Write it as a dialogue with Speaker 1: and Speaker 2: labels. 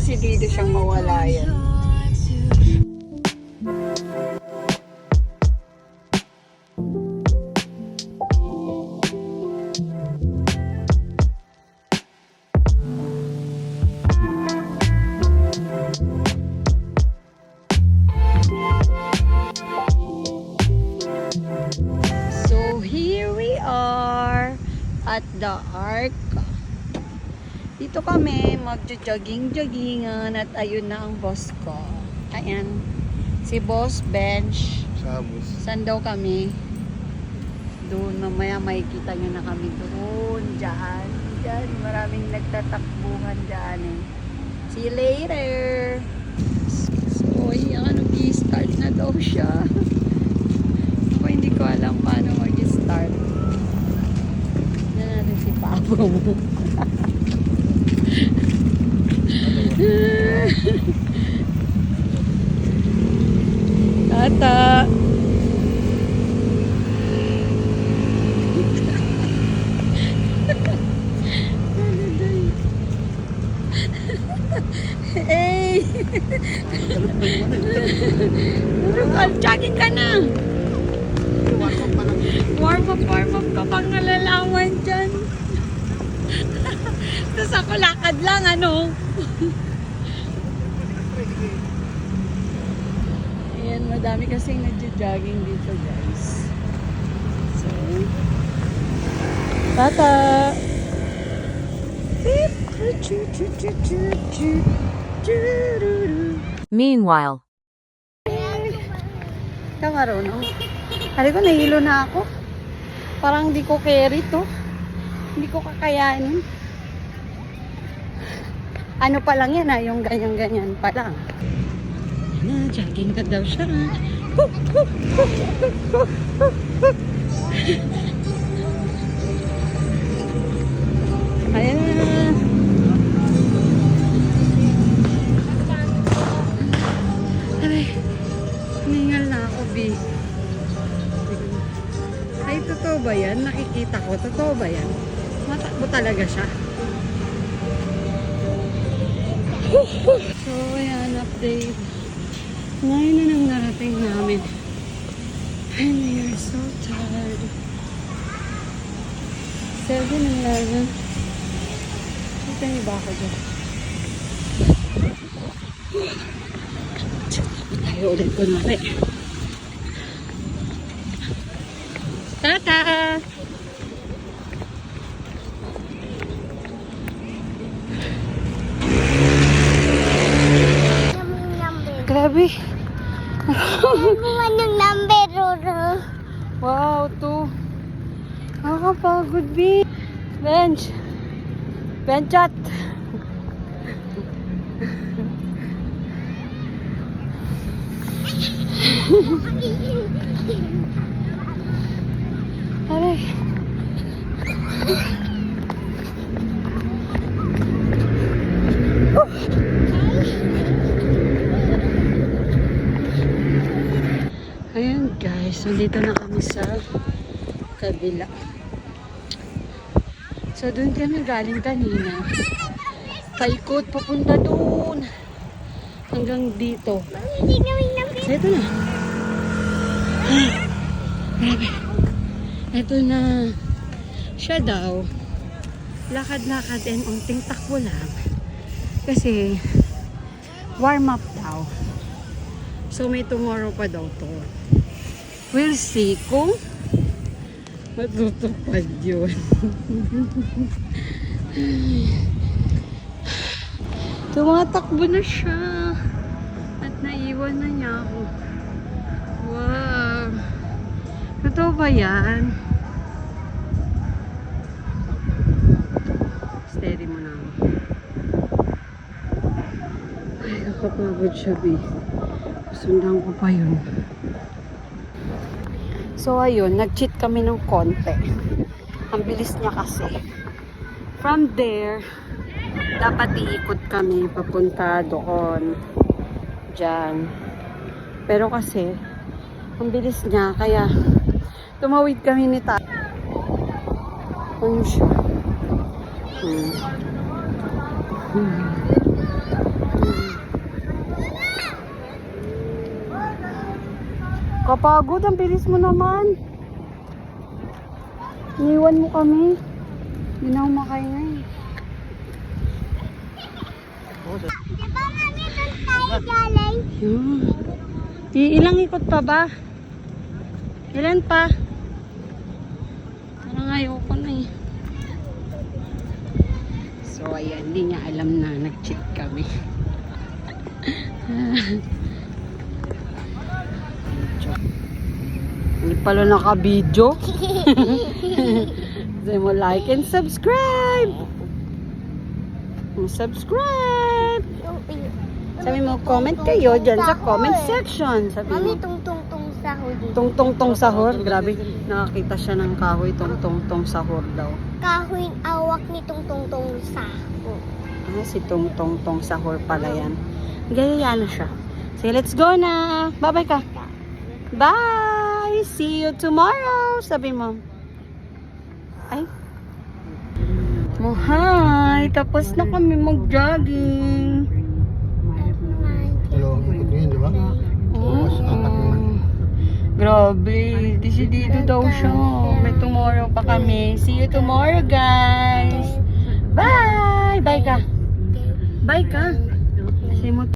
Speaker 1: desidido siyang mawala yan. So here we are at the Arc. Dito kami magjo-jogging-joggingan at ayun na ang boss ko. Ayan, si Boss Bench.
Speaker 2: Sabos.
Speaker 1: Saan daw kami? Doon, mamaya makikita nyo na kami doon. Diyan, diyan. Maraming nagtatakbuhan dyan eh. See you later! So, ayan, nag-start na daw siya. Ako hindi ko alam paano mag-start. Na natin si Papa mo. Tata. Hey! Jogging ka na! Warm up ka pang nalalawan dyan. Tapos ako lakad lang, ano? Ayan, madami kasing nagja-jogging dito, guys. So, Tata!
Speaker 3: Meanwhile,
Speaker 1: Ikaw marunong. Hari ko, nahilo na ako. Parang di ko carry to. Hindi ko kakayanin. Ano pa lang yan yung ganyan-ganyan pa lang. Yan na, jogging ka daw siya. Ayan na. Aray, hiningal na ako, B. Ay, totoo ba yan? Nakikita ko, totoo ba yan? Matakbo talaga siya. So, ayan, update. Ngayon na nang narating namin. And we are so tired. 7-Eleven. Kita niyo ba ako dyan? Tayo ulit ko na rin. Tata! Grabe.
Speaker 4: Anong number, Roro?
Speaker 1: Wow, 2. Nakakapagod, B. Bench. Benchat. Aray. Ayan guys, nandito na kami sa kabila. So doon kami galing kanina. Paikot, papunta doon. Hanggang dito. So ito na. Grabe. Ito na. Siya daw. Lakad-lakad and unting takbo lang. Kasi warm up daw. So may tomorrow pa daw to. We'll see kung matutupad yun. Tumatakbo na siya. At naiwan na niya ako. Wow. Totoo ba yan? Steady mo na. Ay, nakapagod siya, B. Sundan ko pa yun. So, ayun. Nag-cheat kami ng konti. Ang bilis niya kasi. From there, dapat iikot kami papunta doon. Diyan. Pero kasi, ang bilis niya. Kaya, tumawid kami ni Tata. Ano siya? Kapagod, ang bilis mo naman. Iniwan mo kami. Hindi na umakain eh.
Speaker 2: Di ba mami doon tayo galing?
Speaker 1: Ilang ikot pa ba? Ilan pa? Parang ayoko na eh. So ayan, hindi niya alam na nag-cheat kami. Hindi pala naka-video. Say mo like and subscribe. Subscribe. Sabi mo, comment kayo dyan sa comment section. Sabi
Speaker 2: Mami,
Speaker 1: mo,
Speaker 2: tungtong-tong sahod dito.
Speaker 1: tong sahur. Grabe, nakakita siya ng kahoy. Tong sahur daw.
Speaker 2: Kahoy awak ni tungtong-tong sahod.
Speaker 1: Ah, si tong sahur pala yan. Gaya na siya. Sige, let's go na. Bye-bye ka. Bye! See you tomorrow! Sabi mo. Ay. Oh, hi! Tapos na kami mag-jogging.
Speaker 3: Dalawang ikot ngayon, di ba? Mas apat naman.
Speaker 1: Grabe, desidido daw siya. May tomorrow pa kami. See you tomorrow, guys. Bye! Bye ka. Bye ka. Kasi mo